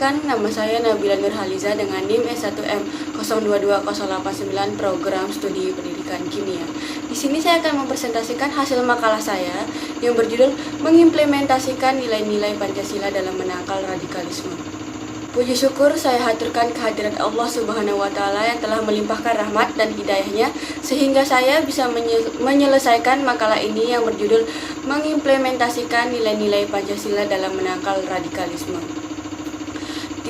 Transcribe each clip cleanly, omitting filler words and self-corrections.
Perkenalkan, nama saya Nabila Nurhaliza dengan NIM S1M022089 Program Studi Pendidikan Kimia. Di sini saya akan mempresentasikan hasil makalah saya yang berjudul Mengimplementasikan Nilai-Nilai Pancasila dalam Menangkal Radikalisme. Puji syukur saya haturkan kehadirat Allah Subhanahu wa Ta'ala yang telah melimpahkan rahmat dan hidayahnya sehingga saya bisa menyelesaikan makalah ini yang berjudul Mengimplementasikan Nilai-Nilai Pancasila dalam Menangkal Radikalisme.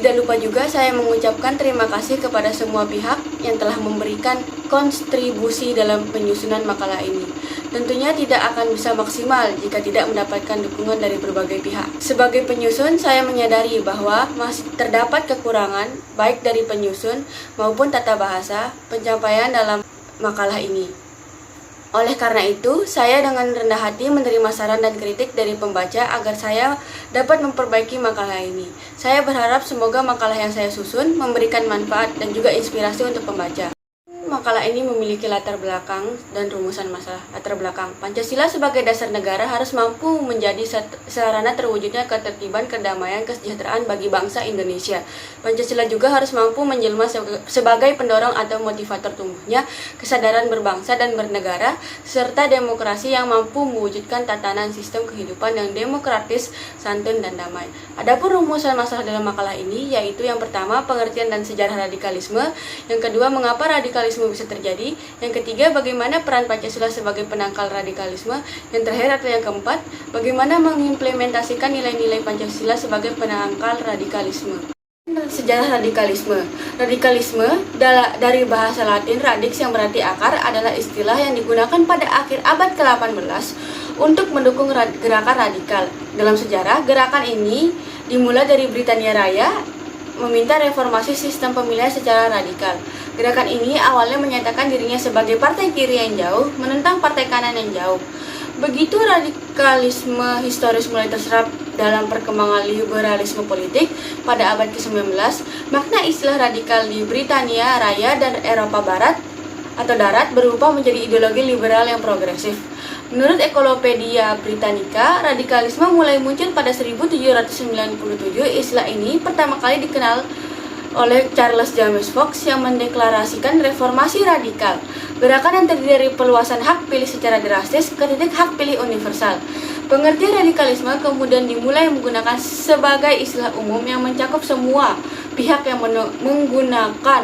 Tidak lupa juga saya mengucapkan terima kasih kepada semua pihak yang telah memberikan kontribusi dalam penyusunan makalah ini. Tentunya tidak akan bisa maksimal jika tidak mendapatkan dukungan dari berbagai pihak. Sebagai penyusun, saya menyadari bahwa masih terdapat kekurangan baik dari penyusun maupun tata bahasa pencapaian dalam makalah ini. Oleh karena itu, saya dengan rendah hati menerima saran dan kritik dari pembaca agar saya dapat memperbaiki makalah ini. Saya berharap semoga makalah yang saya susun memberikan manfaat dan juga inspirasi untuk pembaca. Makalah ini memiliki latar belakang dan rumusan masalah. Latar belakang, Pancasila sebagai dasar negara harus mampu menjadi sarana terwujudnya ketertiban, kedamaian, kesejahteraan bagi bangsa Indonesia. Pancasila juga harus mampu menjelma sebagai pendorong atau motivator tumbuhnya kesadaran berbangsa dan bernegara, serta demokrasi yang mampu mewujudkan tatanan sistem kehidupan yang demokratis, santun, dan damai. Adapun rumusan masalah dalam makalah ini yaitu yang pertama, pengertian dan sejarah radikalisme, yang kedua, mengapa radikalisme bisa terjadi, yang ketiga, bagaimana peran Pancasila sebagai penangkal radikalisme, yang terakhir atau yang keempat, bagaimana mengimplementasikan nilai-nilai Pancasila sebagai penangkal radikalisme. Sejarah radikalisme. Radikalisme dari bahasa Latin radix yang berarti akar adalah istilah yang digunakan pada akhir abad ke-18 untuk mendukung gerakan radikal. Dalam sejarah, gerakan ini dimulai dari Britania Raya meminta reformasi sistem pemilihan secara radikal. Gerakan ini awalnya menyatakan dirinya sebagai partai kiri yang jauh, menentang partai kanan yang jauh. Begitu radikalisme historis mulai terserap dalam perkembangan liberalisme politik pada abad ke-19, makna istilah radikal di Britania Raya dan Eropa Barat atau Darat berubah menjadi ideologi liberal yang progresif. Menurut Encyclopedia Britannica, radikalisme mulai muncul pada 1797. Istilah ini pertama kali dikenal oleh Charles James Fox yang mendeklarasikan reformasi radikal, gerakan yang terdiri dari perluasan hak pilih secara drastis ke titik hak pilih universal. Pengertian radikalisme kemudian dimulai menggunakan sebagai istilah umum yang mencakup semua pihak yang menggunakan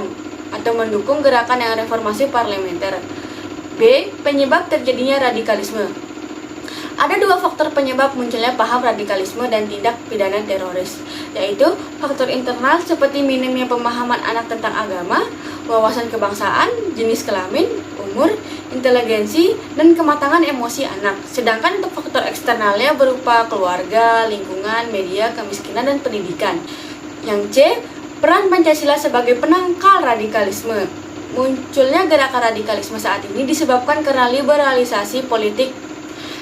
atau mendukung gerakan yang reformasi parlementer. B. Penyebab terjadinya radikalisme. Ada dua faktor penyebab munculnya paham radikalisme dan tindak pidana teroris, yaitu faktor internal seperti minimnya pemahaman anak tentang agama, wawasan kebangsaan, jenis kelamin, umur, inteligensi, dan kematangan emosi anak. Sedangkan untuk faktor eksternalnya berupa keluarga, lingkungan, media, kemiskinan, dan pendidikan. Yang C. Peran Pancasila sebagai penangkal radikalisme. Munculnya gerakan radikalisme saat ini disebabkan karena liberalisasi politik.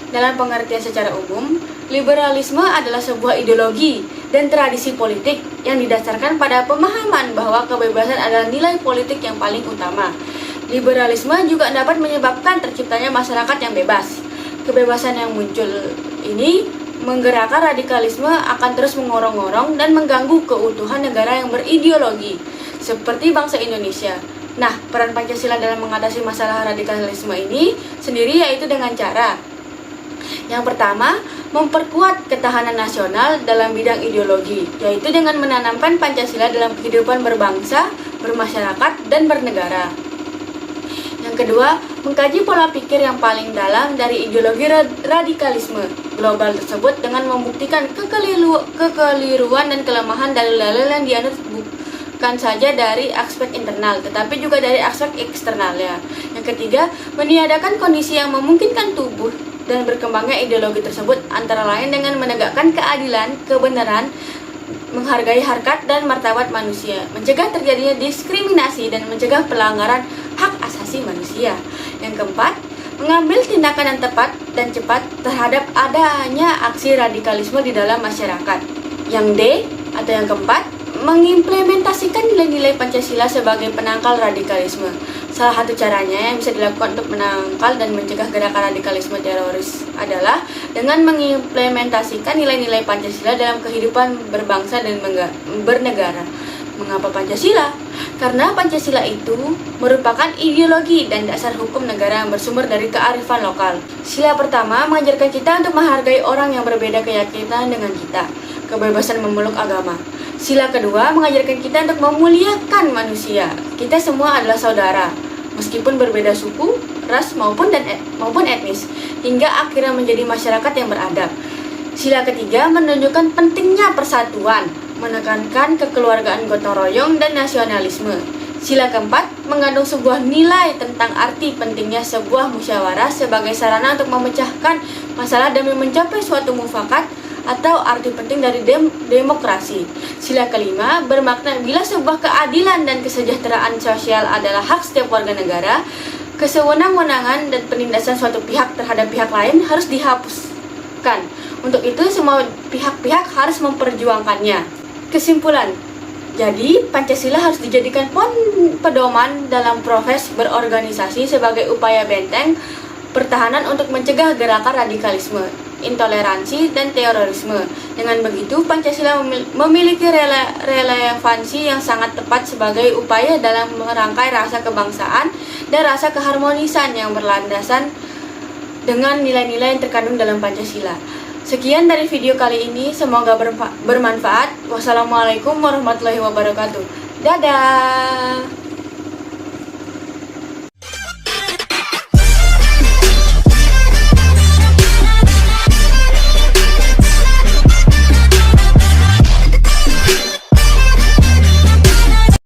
Dalam pengertian secara umum, liberalisme adalah sebuah ideologi dan tradisi politik yang didasarkan pada pemahaman bahwa kebebasan adalah nilai politik yang paling utama. Liberalisme juga dapat menyebabkan terciptanya masyarakat yang bebas. Kebebasan yang muncul ini menggerakkan radikalisme akan terus mengorong-orong dan mengganggu keutuhan negara yang berideologi, seperti bangsa Indonesia. Nah, peran Pancasila dalam mengatasi masalah radikalisme ini sendiri yaitu dengan cara yang pertama, memperkuat ketahanan nasional dalam bidang ideologi, yaitu dengan menanamkan Pancasila dalam kehidupan berbangsa, bermasyarakat, dan bernegara. Yang kedua, mengkaji pola pikir yang paling dalam dari ideologi radikalisme global tersebut dengan membuktikan kekeliruan dan kelemahan dalil-dalil yang dianut bukan saja dari aspek internal, tetapi juga dari aspek eksternalnya. Yang ketiga, meniadakan kondisi yang memungkinkan tubuh dan berkembangnya ideologi tersebut, antara lain dengan menegakkan keadilan, kebenaran, menghargai harkat dan martabat manusia, mencegah terjadinya diskriminasi dan mencegah pelanggaran hak asasi manusia. Yang keempat, mengambil tindakan yang tepat dan cepat terhadap adanya aksi radikalisme di dalam masyarakat. Yang D atau yang keempat, mengimplementasikan nilai-nilai Pancasila sebagai penangkal radikalisme. Salah satu caranya yang bisa dilakukan untuk menangkal dan mencegah gerakan radikalisme teroris adalah dengan mengimplementasikan nilai-nilai Pancasila dalam kehidupan berbangsa dan bernegara. Mengapa Pancasila? Karena Pancasila itu merupakan ideologi dan dasar hukum negara yang bersumber dari kearifan lokal. Sila pertama mengajarkan kita untuk menghargai orang yang berbeda keyakinan dengan kita, kebebasan memeluk agama. Sila kedua mengajarkan kita untuk memuliakan manusia. Kita semua adalah saudara, meskipun berbeda suku, ras maupun etnis, hingga akhirnya menjadi masyarakat yang beradab. Sila ketiga menunjukkan pentingnya persatuan, menekankan kekeluargaan gotong royong dan nasionalisme. Sila keempat mengandung sebuah nilai tentang arti pentingnya sebuah musyawarah sebagai sarana untuk memecahkan masalah demi mencapai suatu mufakat atau arti penting dari demokrasi. Sila kelima bermakna bila sebuah keadilan dan kesejahteraan sosial adalah hak setiap warga negara, kesewenang-wenangan dan penindasan suatu pihak terhadap pihak lain harus dihapuskan. Untuk itu semua pihak-pihak harus memperjuangkannya. Kesimpulan, jadi Pancasila harus dijadikan pedoman dalam proses berorganisasi sebagai upaya benteng pertahanan untuk mencegah gerakan radikalisme, intoleransi, dan terorisme. Dengan begitu, Pancasila memiliki relevansi yang sangat tepat sebagai upaya dalam merangkai rasa kebangsaan dan rasa keharmonisan yang berlandasan dengan nilai-nilai yang terkandung dalam Pancasila. Sekian dari video kali ini, semoga bermanfaat. Wassalamualaikum warahmatullahi wabarakatuh. Dadah!